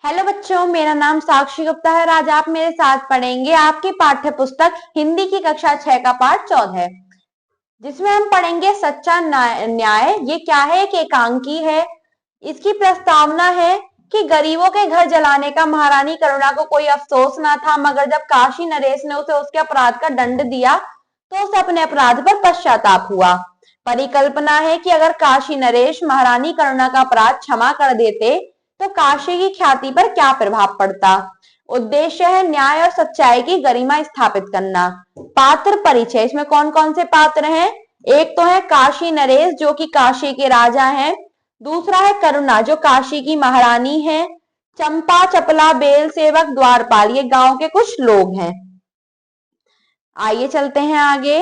Hello बच्चों, मेरा नाम साक्षी गुप्ता है और आज आप मेरे साथ पढ़ेंगे आपकी पाठ्य पुस्तक हिंदी की कक्षा 6 का पाठ 14 जिसमें हम पढ़ेंगे सच्चा न्याय। ये क्या है? एक एकांकी है। इसकी प्रस्तावना है कि गरीबों के घर जलाने का महारानी करुणा को कोई अफसोस ना था, मगर जब काशी नरेश ने उसे उसके अपराध का दंड दिया तो उसे अपने अपराध पर पश्चाताप हुआ। परिकल्पना है कि अगर काशी नरेश महारानी करुणा का अपराध क्षमा कर देते तो काशी की ख्याति पर क्या प्रभाव पड़ता। उद्देश्य है न्याय और सच्चाई की गरिमा स्थापित करना। पात्र परिचय, इसमें कौन कौन से पात्र हैं? एक तो है काशी नरेश जो कि काशी के राजा हैं। दूसरा है करुणा जो काशी की महारानी है। चंपा, चपला, बेल सेवक, द्वारपाल ये गांव के कुछ लोग हैं। आइए चलते हैं आगे।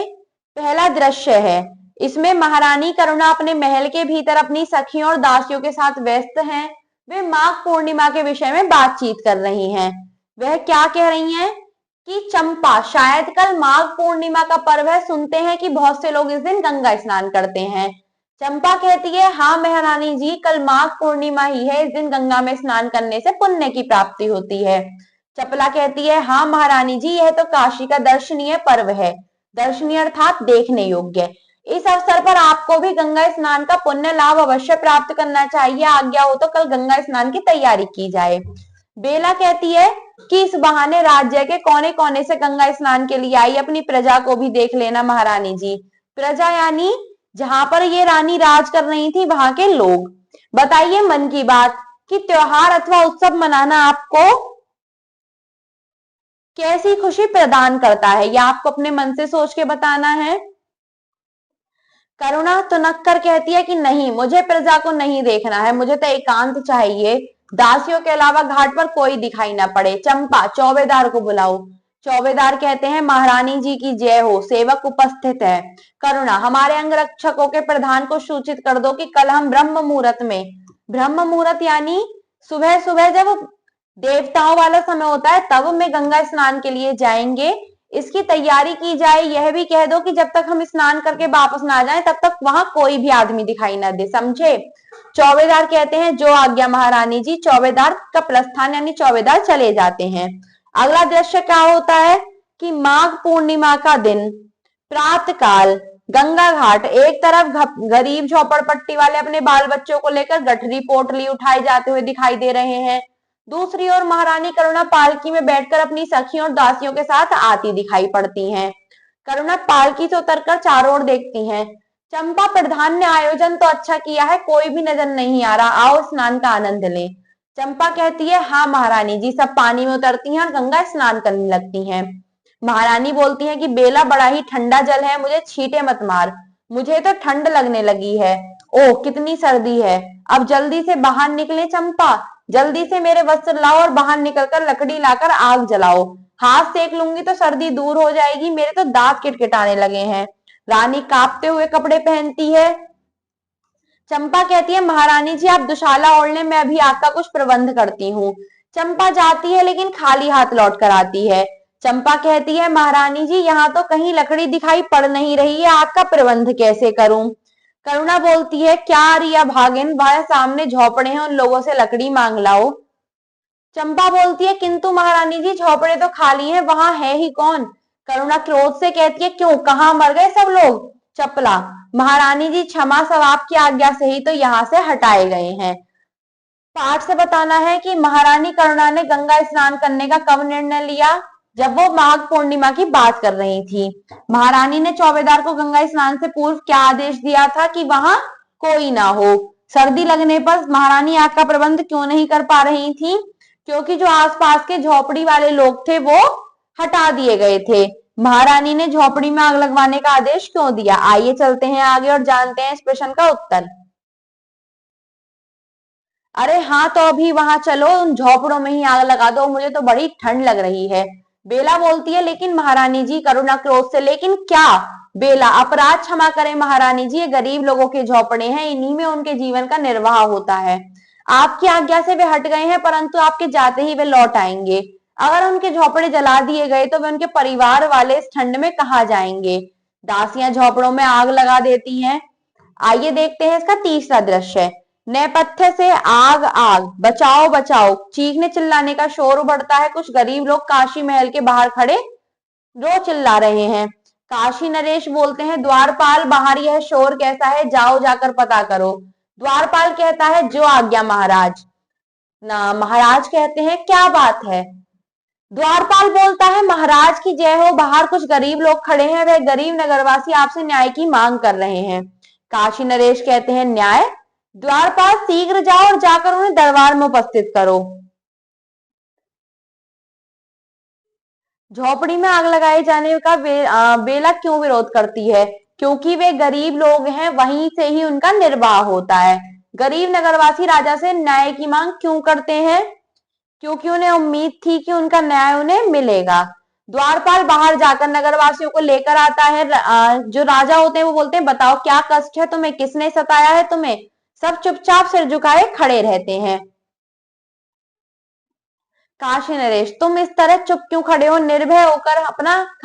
पहला दृश्य है, इसमें महारानी करुणा अपने महल के भीतर अपनी सखियों और दासियों के साथ व्यस्त हैं। वे माघ पूर्णिमा के विषय में बातचीत कर रही हैं। वह क्या कह रही हैं कि चंपा, शायद कल माघ पूर्णिमा का पर्व है। सुनते हैं कि बहुत से लोग इस दिन गंगा स्नान करते हैं। चंपा कहती है, हाँ महारानी जी, कल माघ पूर्णिमा ही है। इस दिन गंगा में स्नान करने से पुण्य की प्राप्ति होती है। चपला कहती है, हाँ महारानी जी, यह तो काशी का दर्शनीय पर्व है। दर्शनीय अर्थात देखने योग्य। इस अवसर पर आपको भी गंगा स्नान का पुण्य लाभ अवश्य प्राप्त करना चाहिए। आज्ञा हो तो कल गंगा स्नान की तैयारी की जाए। बेला कहती है कि इस बहाने राज्य के कोने कोने से गंगा स्नान के लिए आई अपनी प्रजा को भी देख लेना महारानी जी। प्रजा यानी जहां पर ये रानी राज कर रही थी वहां के लोग। बताइए मन की बात कि त्योहार अथवा उत्सव मनाना आपको कैसी खुशी प्रदान करता है, या आपको अपने मन से सोच के बताना है। करुणा तुनक्कर कहती है कि नहीं, मुझे प्रजा को नहीं देखना है, मुझे तो एकांत चाहिए। दासियों के अलावा घाट पर कोई दिखाई ना पड़े। चंपा, चौबेदार को बुलाओ। चौबेदार कहते हैं, महारानी जी की जय हो, सेवक उपस्थित है। करुणा, हमारे अंगरक्षकों के प्रधान को सूचित कर दो कि कल हम ब्रह्म मुहूर्त में, ब्रह्म मुहूर्त यानी सुबह सुबह जब देवताओं वाला समय होता है तब में गंगा स्नान के लिए जाएंगे। इसकी तैयारी की जाए। यह भी कह दो कि जब तक हम स्नान करके वापस ना जाएं तब तक वहां कोई भी आदमी दिखाई ना दे, समझे। चौबेदार कहते हैं, जो आज्ञा महारानी जी। चौबेदार का प्रस्थान यानी चौबेदार चले जाते हैं। अगला दृश्य क्या होता है कि माघ पूर्णिमा का दिन प्रातः काल गंगा घाट, एक तरफ गरीब झोपड़पट्टी वाले अपने बाल बच्चों को लेकर गठरी पोटली उठाए जाते हुए दिखाई दे रहे हैं। दूसरी ओर महारानी करुणा पालकी में बैठकर अपनी सखियों और दासियों के साथ आती दिखाई पड़ती हैं। करुणा पालकी से उतरकर चारों ओर देखती हैं। चंपा, प्रधान ने आयोजन तो अच्छा किया है, कोई भी नजर नहीं आ रहा, आओ स्नान का आनंद लें। चंपा कहती है, हाँ महारानी जी। सब पानी में उतरती हैं और गंगा स्नान करने लगती हैं। महारानी बोलती है कि बेला, बड़ा ही ठंडा जल है, मुझे छींटे मत मार, मुझे तो ठंड लगने लगी है। ओह कितनी सर्दी है, अब जल्दी से बाहर निकले। चंपा, जल्दी से मेरे वस्त्र लाओ और बाहर निकलकर लकड़ी लाकर आग जलाओ, हाथ सेक लूंगी तो सर्दी दूर हो जाएगी, मेरे तो दांत किटकिटाने लगे हैं। रानी कांपते हुए कपड़े पहनती है। चंपा कहती है, महारानी जी आप दुशाला ओढ़ लें, मैं अभी आग का कुछ प्रबंध करती हूँ। चंपा जाती है लेकिन खाली हाथ लौट कर आती है। चंपा कहती है, महारानी जी यहाँ तो कहीं लकड़ी दिखाई पड़ नहीं रही है, आग का प्रबंध कैसे करूं। करुणा बोलती है, क्या रिया भागिन, वहां सामने झोपड़े हैं, उन लोगों से लकड़ी मांग लाओ। चंपा बोलती है, किंतु महारानी जी झोपड़े तो खाली हैं, वहां है ही कौन। करुणा क्रोध से कहती है, क्यों, कहाँ मर गए सब लोग। चपला, महारानी जी क्षमा, सब आपकी आज्ञा से ही तो यहाँ से हटाए गए हैं। पाठ से बताना है कि महारानी करुणा ने गंगा स्नान करने का कब निर्णय लिया, जब वो माघ पूर्णिमा की बात कर रही थी। महारानी ने चौबेदार को गंगा स्नान से पूर्व क्या आदेश दिया था कि वहां कोई ना हो। सर्दी लगने पर महारानी आग का प्रबंध क्यों नहीं कर पा रही थी, क्योंकि जो आसपास के झोपड़ी वाले लोग थे वो हटा दिए गए थे। महारानी ने झोपड़ी में आग लगवाने का आदेश क्यों दिया। आइए चलते हैं आगे और जानते हैं इस प्रश्न का उत्तर। अरे हाँ, तो अभी वहां चलो, उन झोपड़ों में ही आग लगा दो, मुझे तो बड़ी ठंड लग रही है। बेला बोलती है, लेकिन महारानी जी। करुणा क्रोध से, लेकिन क्या। बेला, अपराध क्षमा करें महारानी जी, ये गरीब लोगों के झोपड़े हैं, इन्हीं में उनके जीवन का निर्वाह होता है। आपकी आज्ञा से वे हट गए हैं, परंतु आपके जाते ही वे लौट आएंगे। अगर उनके झोपड़े जला दिए गए तो वे उनके परिवार वाले इस ठंड में कहाँ जाएंगे। दासियां झोपड़ों में आग लगा देती हैं। आइए देखते हैं इसका तीसरा दृश्य। नेपथ्य से आग आग, बचाओ बचाओ, चीखने चिल्लाने का शोर उभरता है। कुछ गरीब लोग काशी महल के बाहर खड़े रो चिल्ला रहे हैं। काशी नरेश बोलते हैं, द्वारपाल बाहर यह शोर कैसा है, जाओ जाकर पता करो। द्वारपाल कहता है, जो आज्ञा महाराज। ना महाराज कहते हैं, क्या बात है। द्वारपाल बोलता है, महाराज की जय हो, बाहर कुछ गरीब लोग खड़े हैं, वह गरीब नगरवासी आपसे न्याय की मांग कर रहे हैं। काशी नरेश कहते हैं, न्याय। द्वारपाल, शीघ्र जाओ और जाकर उन्हें दरबार में उपस्थित करो। झोपड़ी में आग लगाए जाने का बेला क्यों विरोध करती है? क्योंकि वे गरीब लोग हैं, वहीं से ही उनका निर्वाह होता है। गरीब नगरवासी राजा से न्याय की मांग क्यों करते हैं? क्योंकि उन्हें उम्मीद थी कि उनका न्याय उन्हें मिलेगा। द्वारपाल बाहर जाकर नगरवासियों को लेकर आता है। जो राजा होते हैं वो बोलते हैं, बताओ क्या कष्ट है तुम्हें, किसने सताया है तुम्हें? सब चुपचाप सिर झुकाए खड़े रहते हैं। काशी नरेश, तुम इस तरह चुप क्यों खड़े हो? निर्भय होकर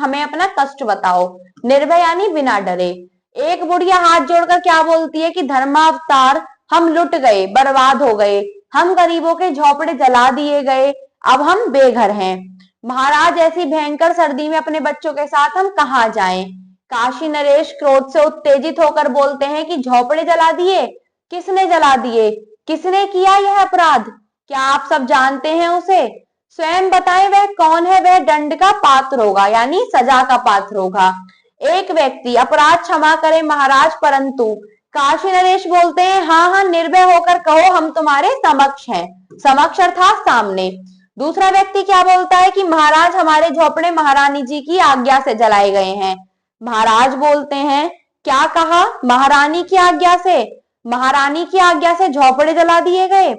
हमें अपना कष्ट बताओ। निर्भय यानी बिना डरे। एक बुढ़िया हाथ जोड़कर क्या बोलती है कि धर्मावतार, हम लुट गए, बर्बाद हो गए, हम गरीबों के झोपड़े जला दिए गए, अब हम बेघर हैं। महाराज, ऐसी भयंकर सर्दी में अपने बच्चों के साथ हम कहाँ जाएं? काशी नरेश क्रोध से उत्तेजित होकर बोलते हैं कि झोपड़े जला दिए? किसने जला दिए? किसने किया यह अपराध? क्या आप सब जानते हैं उसे? स्वयं बताएं वह कौन है? वह दंड का पात्र होगा, यानी सजा का पात्र होगा। एक व्यक्ति, अपराध क्षमा करे महाराज, परंतु काशी नरेश बोलते हैं, हाँ हाँ, निर्भय होकर कहो, हम तुम्हारे समक्ष हैं। समक्ष अर्थात सामने। दूसरा व्यक्ति क्या बोलता है कि महाराज, हमारे झोपड़े महारानी जी की आज्ञा से जलाए गए हैं। महाराज बोलते हैं, क्या कहा? महारानी की आज्ञा से? महारानी की आज्ञा से झोपड़े जला दिए गए?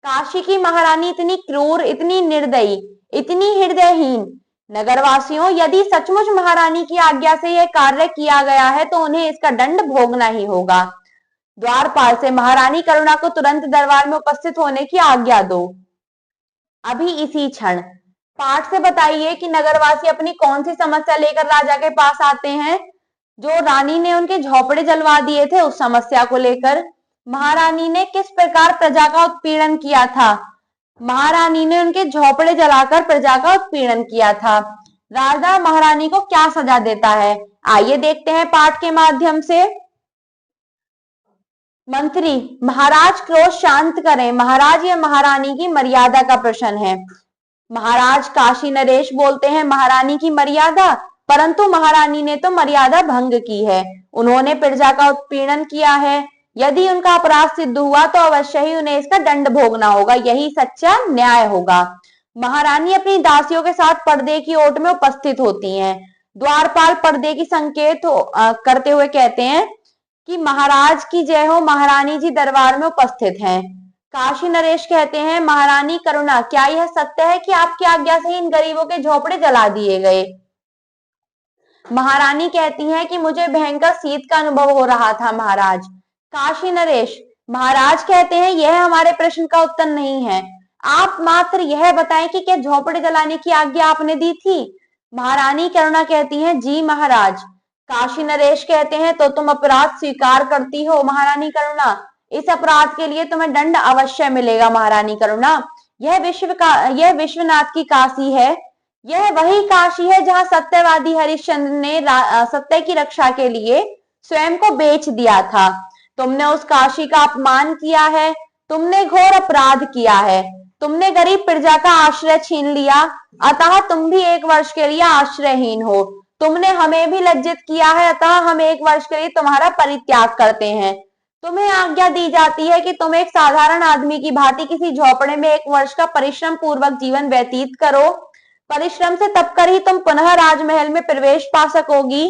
काशी की महारानी इतनी क्रूर, इतनी निर्दयी, इतनी हृदयहीन। नगरवासियों, यदि सचमुच महारानी की आज्ञा से यह कार्य किया गया है तो उन्हें इसका दंड भोगना ही होगा। द्वारपाल से महारानी करुणा को तुरंत दरबार में उपस्थित होने की आज्ञा दो, अभी इसी क्षण। पाठ से बताइए कि नगरवासी अपनी कौन सी समस्या लेकर राजा के पास आते हैं? जो रानी ने उनके झोपड़े जलवा दिए थे, उस समस्या को लेकर। महारानी ने किस प्रकार प्रजा का उत्पीड़न किया था? महारानी ने उनके झोपड़े जलाकर प्रजा का उत्पीड़न किया था। राजा महारानी को क्या सजा देता है? आइए देखते हैं पाठ के माध्यम से। मंत्री, महाराज क्रोध शांत करें। महाराज, यह महारानी की मर्यादा का प्रश्न है। महाराज काशी नरेश बोलते हैं, महारानी की मर्यादा? परंतु महारानी ने तो मर्यादा भंग की है, उन्होंने प्रजा का उत्पीड़न किया है। यदि उनका अपराध सिद्ध हुआ तो अवश्य ही उन्हें इसका दंड भोगना होगा, यही सच्चा न्याय होगा। महारानी अपनी दासियों के साथ पर्दे की ओट में उपस्थित होती हैं। द्वारपाल पर्दे की संकेत करते हुए कहते हैं कि महाराज की जय हो, महारानी जी दरबार में उपस्थित हैं। काशी नरेश कहते हैं, महारानी करुणा, क्या यह सत्य है कि आपकी आज्ञा से इन गरीबों के झोपड़े जला दिए गए? महारानी कहती हैं कि मुझे भयंकर शीत का अनुभव हो रहा था महाराज। काशी नरेश, महाराज कहते हैं, यह हमारे प्रश्न का उत्तर नहीं है, आप मात्र यह बताएं कि क्या झोपड़े जलाने की आज्ञा आपने दी थी? महारानी करुणा कहती हैं, जी महाराज। काशी नरेश कहते हैं, तो तुम अपराध स्वीकार करती हो महारानी करुणा? इस अपराध के लिए तुम्हें दंड अवश्य मिलेगा महारानी करुणा। यह विश्वनाथ की काशी है, यह वही काशी है जहां सत्यवादी हरिश्चंद्र ने सत्य की रक्षा के लिए स्वयं को बेच दिया था। तुमने उस काशी का अपमान किया है, तुमने घोर अपराध किया है, तुमने गरीब प्रजा का आश्रय छीन लिया, अतः तुम भी एक वर्ष के लिए आश्रयहीन हो। तुमने हमें भी लज्जित किया है, अतः हम एक वर्ष के लिए तुम्हारा परित्याग करते हैं। तुम्हें आज्ञा दी जाती है कि तुम एक साधारण आदमी की भांति किसी झोपड़े में एक वर्ष का परिश्रम पूर्वक जीवन व्यतीत करो। परिश्रम से तब कर ही तुम पुनः राजमहल में प्रवेश पा सकोगी।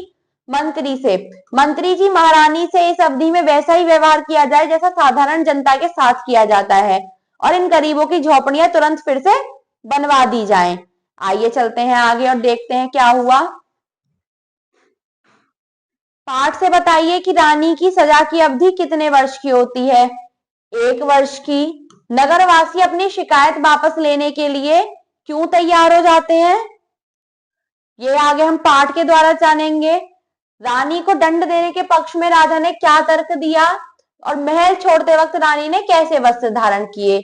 मंत्री से, मंत्री जी, महारानी से इस अवधि में वैसा ही व्यवहार किया जाए जैसा साधारण जनता के साथ किया जाता है, और इन गरीबों की झोपड़ियां तुरंत फिर से बनवा दी जाएं। आइए चलते हैं आगे और देखते हैं क्या हुआ। पाठ से बताइए कि रानी की सजा की अवधि कितने वर्ष की होती है? 1 वर्ष की। नगरवासी अपनी शिकायत वापस लेने के लिए क्यों तैयार हो जाते हैं? ये आगे हम पाठ के द्वारा जानेंगे। रानी को दंड देने के पक्ष में राजा ने क्या तर्क दिया और महल छोड़ते वक्त रानी ने कैसे वस्त्र धारण किए।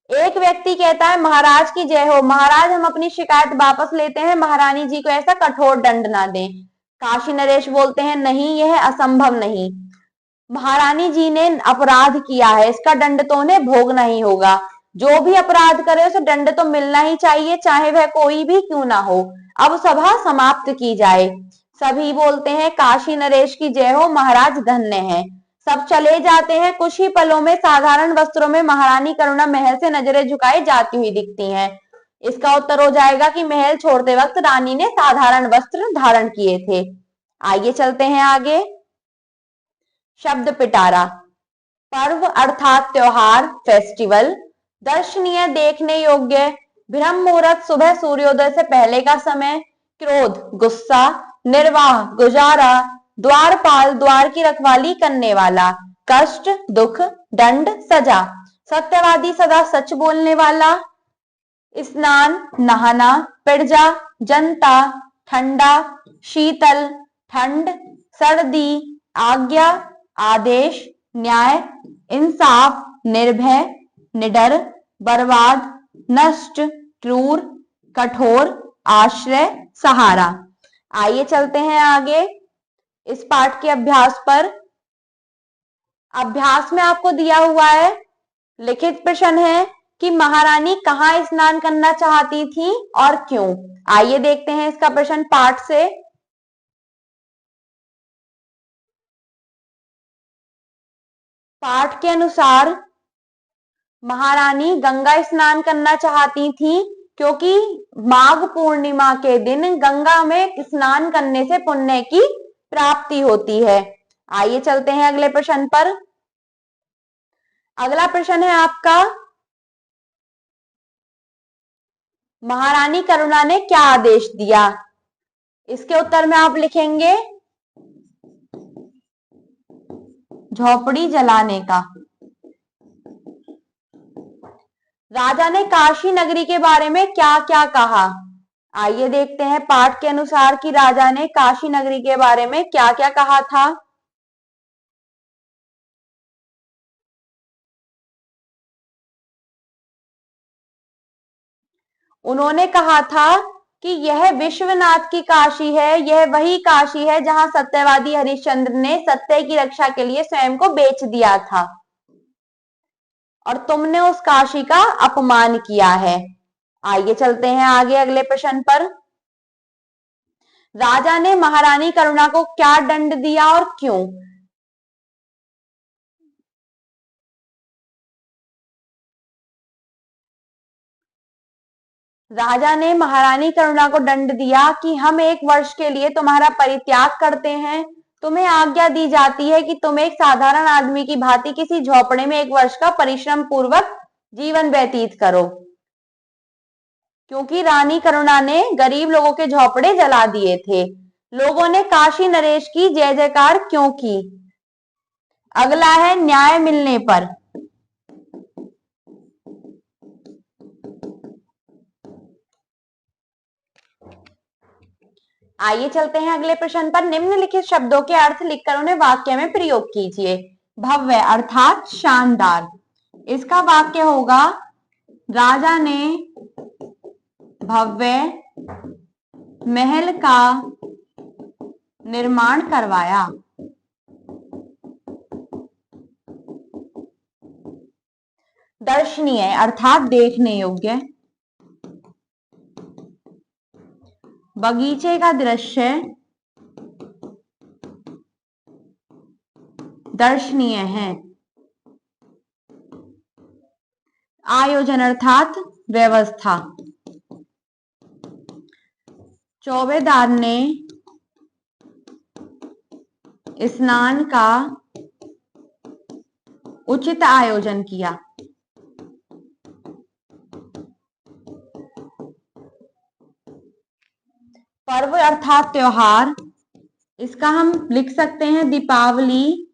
एक व्यक्ति कहता है महाराज की जय हो, महाराज हम अपनी शिकायत वापस लेते हैं, महारानी जी को ऐसा कठोर दंड ना दें। काशी नरेश बोलते हैं नहीं, यह असंभव नहीं, महारानी जी ने अपराध किया है, इसका दंड तो उन्हें भोगना ही होगा। जो भी अपराध करे उसे दंड तो मिलना ही चाहिए, चाहे वह कोई भी क्यों ना हो। अब सभा समाप्त की जाए। सभी बोलते हैं काशी नरेश की जय हो, महाराज धन्य हैं। सब चले जाते हैं। कुछ ही पलों में साधारण वस्त्रों में महारानी करुणा महल से नजरें झुकाए जाती हुई दिखती हैं। इसका उत्तर हो जाएगा कि महल छोड़ते वक्त रानी ने साधारण वस्त्र धारण किए थे। आइए चलते हैं आगे। शब्द पिटारा। पर्व अर्थात त्योहार, फेस्टिवल। दर्शनीय, देखने योग्य। ब्रह्म मुहूर्त, सुबह सूर्योदय से पहले का समय। क्रोध, गुस्सा। निर्वाह, गुजारा। द्वारपाल, द्वार की रखवाली करने वाला। कष्ट, दुख। दंड, सजा। सत्यवादी, सदा सच बोलने वाला। स्नान, नहाना। पिड़जा, जनता। ठंडा, शीतल। ठंड, सर्दी। आज्ञा, आदेश। न्याय, इंसाफ। निर्भय, निडर। बर्बाद, नष्ट। क्रूर, कठोर। आश्रय, सहारा। आइए चलते हैं आगे इस पाठ के अभ्यास पर। अभ्यास में आपको दिया हुआ है, लिखित प्रश्न है कि महारानी कहाँ स्नान करना चाहती थी और क्यों। आइए देखते हैं इसका प्रश्न पाठ से। पाठ के अनुसार महारानी गंगा स्नान करना चाहती थी क्योंकि माघ पूर्णिमा के दिन गंगा में स्नान करने से पुण्य की प्राप्ति होती है। आइए चलते हैं अगले प्रश्न पर। अगला प्रश्न है आपका, महारानी करुणा ने क्या आदेश दिया। इसके उत्तर में आप लिखेंगे झोपड़ी जलाने का। राजा ने काशी नगरी के बारे में क्या क्या कहा। आइए देखते हैं पाठ के अनुसार कि राजा ने काशी नगरी के बारे में क्या क्या कहा था। उन्होंने कहा था कि यह विश्वनाथ की काशी है, यह वही काशी है जहां सत्यवादी हरिश्चंद्र ने सत्य की रक्षा के लिए स्वयं को बेच दिया था और तुमने उस काशी का अपमान किया है। आइए चलते हैं आगे अगले प्रश्न पर। राजा ने महारानी करुणा को क्या दंड दिया और क्यों। राजा ने महारानी करुणा को दंड दिया कि हम 1 वर्ष के लिए तुम्हारा परित्याग करते हैं। तुम्हें आज्ञा दी जाती है कि तुम एक साधारण आदमी की भांति किसी झोपड़े में 1 वर्ष का परिश्रम पूर्वक जीवन व्यतीत करो। क्योंकि रानी करुणा ने गरीब लोगों के झोपड़े जला दिए थे। लोगों ने काशी नरेश की जय जयकार क्यों की। अगला है न्याय मिलने पर। आइए चलते हैं अगले प्रश्न पर। निम्नलिखित शब्दों के अर्थ लिखकर उन्हें वाक्य में प्रयोग कीजिए। भव्य अर्थात शानदार। इसका वाक्य होगा राजा ने भव्य महल का निर्माण करवाया। दर्शनीय अर्थात देखने योग्य। बगीचे का दृश्य दर्शनीय है। आयोजन अर्थात व्यवस्था। चौबेदार ने स्नान का उचित आयोजन किया। पर्व अर्थात त्योहार। इसका हम लिख सकते हैं दीपावली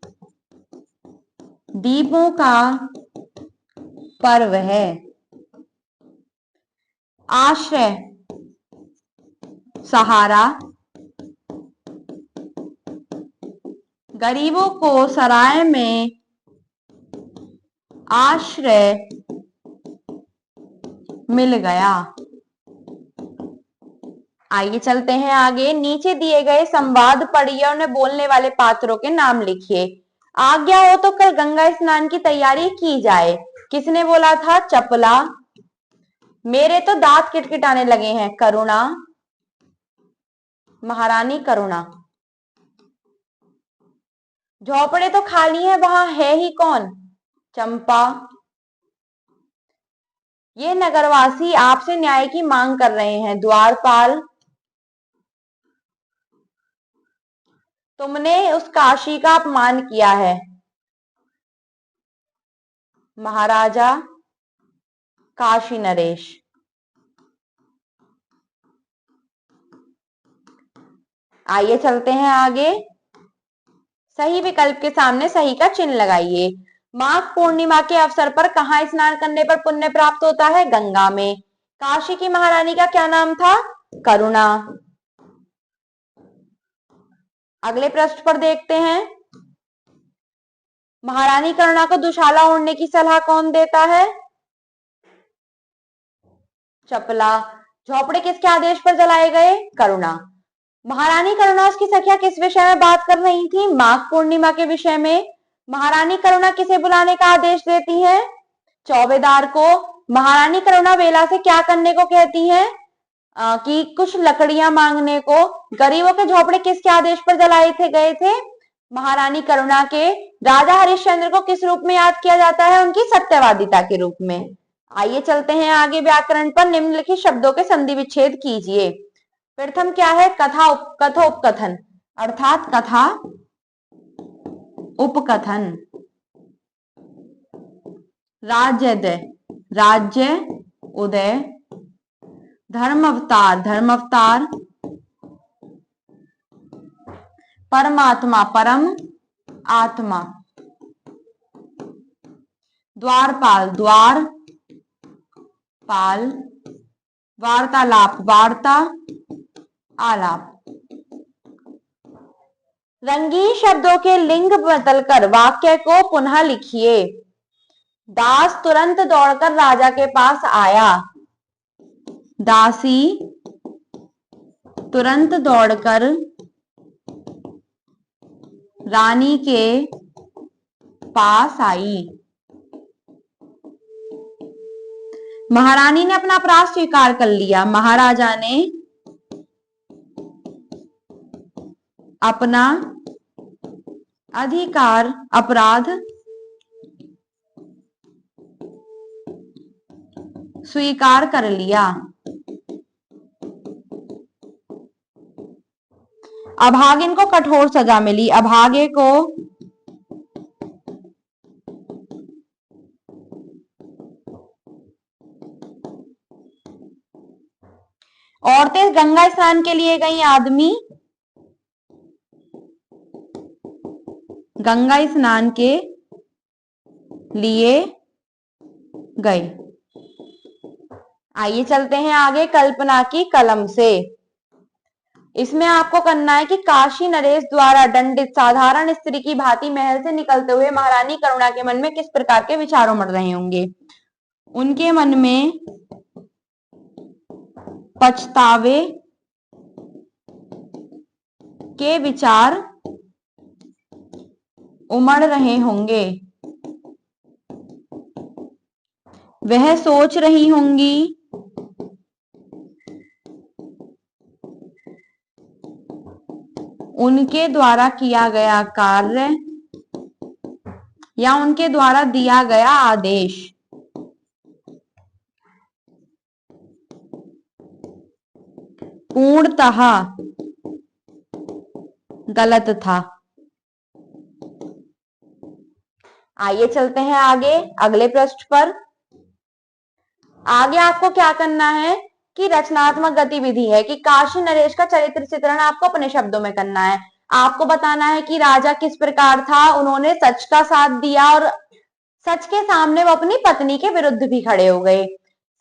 दीपों का पर्व है। आश्रय सहारा। गरीबों को सराय में आश्रय मिल गया। आइए चलते हैं आगे। नीचे दिए गए संवाद पढ़िए और उन्हें बोलने वाले पात्रों के नाम लिखिए। आज्ञा हो तो कल गंगा स्नान की तैयारी की जाए। किसने बोला था? चपला। मेरे तो दांत किटकिटाने लगे हैं। करुणा। महारानी करुणा। झोपड़े तो खाली है, वहां है ही कौन? चंपा। ये नगरवासी आपसे न्याय की मांग कर रहे हैं। द्वारपाल। तुमने उस काशी का अपमान किया है। महाराजा काशी नरेश। आइए चलते हैं आगे। सही विकल्प के सामने सही का चिन्ह लगाइए। माघ पूर्णिमा के अवसर पर कहाँ स्नान करने पर पुण्य प्राप्त होता है? गंगा में। काशी की महारानी का क्या नाम था? करुणा। अगले पृष्ठ पर देखते हैं। महारानी करुणा को दुशाला ओढ़ने की सलाह कौन देता है? चपला। झोपड़े किसके आदेश पर जलाए गए? करुणा। महारानी करुणा उसकी सखिया किस विषय में बात कर रही थी? माघ पूर्णिमा के विषय में। महारानी करुणा किसे बुलाने का आदेश देती है? चौबेदार को। महारानी करुणा बेला से क्या करने को कहती है? कि कुछ लकड़ियां मांगने को। गरीबों के झोपड़े किसके आदेश पर जलाए गए थे? महारानी करुणा के। राजा हरिश्चंद्र को किस रूप में याद किया जाता है? उनकी सत्यवादिता के रूप में। आइए चलते हैं आगे। व्याकरण पर निम्नलिखित शब्दों के संधि विच्छेद कीजिए। प्रथम क्या है? कथोपकथन अर्थात कथा उपकथन। राज्योदय राज्य उदय। धर्म अवतार परमात्मा परम आत्मा। द्वारपाल द्वार पाल। वार्तालाप वार्ता आलाप। रंगीन शब्दों के लिंग बदलकर वाक्य को पुनः लिखिए। दास तुरंत दौड़कर राजा के पास आया। दासी तुरंत दौड़कर रानी के पास आई। महारानी ने अपना अपराध स्वीकार कर लिया। महाराजा ने अपना अपराध स्वीकार कर लिया। अभागिन को कठोर सजा मिली। अभागे को औरतें गंगा स्नान के लिए गई। आदमी गंगा स्नान के लिए गए। आइए चलते हैं आगे। कल्पना की कलम से। इसमें आपको करना है कि काशी नरेश द्वारा दंडित साधारण स्त्री की भांति महल से निकलते हुए महारानी करुणा के मन में किस प्रकार के विचार उमड़ रहे होंगे। उनके मन में पछतावे के विचार उमड़ रहे होंगे। वह सोच रही होंगी उनके द्वारा किया गया कार्य या उनके द्वारा दिया गया आदेश पूर्णतः गलत था। आइए चलते हैं आगे अगले पृष्ठ पर। आगे आपको क्या करना है कि रचनात्मक गतिविधि है कि काशी नरेश का चरित्र चित्रण आपको अपने शब्दों में करना है। आपको बताना है कि राजा किस प्रकार था, उन्होंने सच का साथ दिया और सच के सामने वो अपनी पत्नी के विरुद्ध भी खड़े हो गए।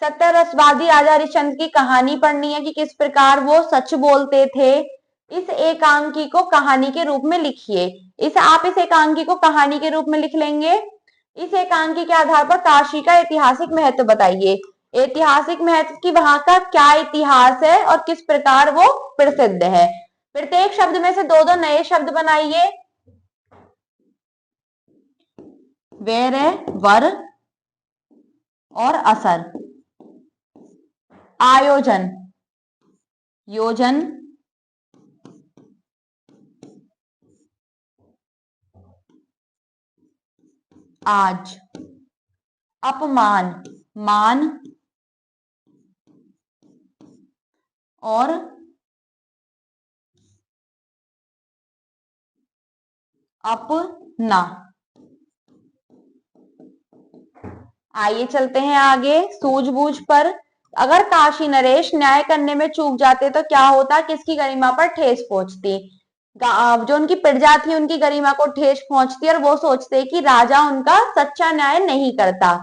सत्य रसवादी राजा हरिश्चंद्र की कहानी पढ़नी है कि किस प्रकार वो सच बोलते थे। इस एकांकी को कहानी के रूप में लिखिए। आप इस एकांकी को कहानी के रूप में लिख लेंगे। इस एकांकी के आधार पर काशी का ऐतिहासिक महत्व बताइए। ऐतिहासिक महत्व की वहां का क्या इतिहास है और किस प्रकार वो प्रसिद्ध है। प्रत्येक शब्द में से दो दो नए शब्द बनाइए। वेर है वर और असर। आयोजन, योजन, आज। अपमान, मान और अपना। आइए चलते हैं आगे सूझबूझ पर। अगर काशी नरेश न्याय करने में चूक जाते तो क्या होता, किसकी गरिमा पर ठेस पहुंचती। जो उनकी प्रजा थी उनकी गरिमा को ठेस पहुंचती और वो सोचते कि राजा उनका सच्चा न्याय नहीं करता।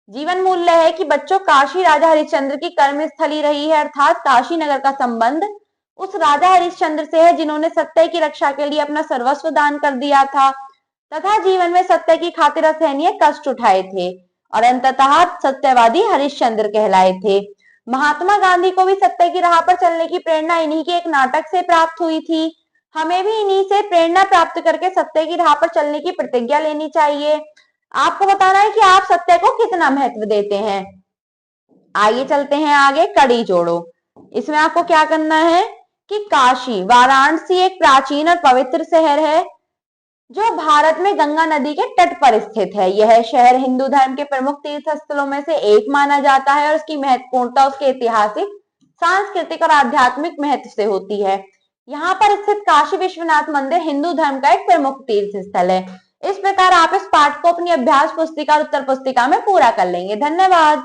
जीवन मूल्य है कि बच्चों, काशी राजा हरिश्चंद्र की कर्म स्थली रही है, अर्थात काशी नगर का संबंध उस राजा हरिश्चंद्र से है जिन्होंने सत्य की रक्षा के लिए अपना सर्वस्व दान कर दिया था तथा जीवन में सत्य की खातिर असहनीय कष्ट उठाए थे और अंततः सत्यवादी हरिश्चंद्र कहलाए थे। महात्मा गांधी को भी सत्य की राह पर चलने की प्रेरणा इन्हीं के एक नाटक से प्राप्त हुई थी। हमें भी इन्हीं से प्रेरणा प्राप्त करके सत्य की राह पर चलने की प्रतिज्ञा लेनी चाहिए। आपको बताना है कि आप सत्य को कितना महत्व देते हैं। आइए चलते हैं आगे, कड़ी जोड़ो। इसमें आपको क्या करना है कि काशी, वाराणसी एक प्राचीन और पवित्र शहर है जो भारत में गंगा नदी के तट पर स्थित है। यह शहर हिंदू धर्म के प्रमुख तीर्थ स्थलों में से एक माना जाता है और उसकी महत्वपूर्णता उसके ऐतिहासिक, सांस्कृतिक और आध्यात्मिक महत्व से होती है। यहाँ पर स्थित काशी विश्वनाथ मंदिर हिंदू धर्म का एक प्रमुख तीर्थ स्थल है। इस प्रकार आप इस पाठ को अपनी अभ्यास पुस्तिका और उत्तर पुस्तिका में पूरा कर लेंगे। धन्यवाद।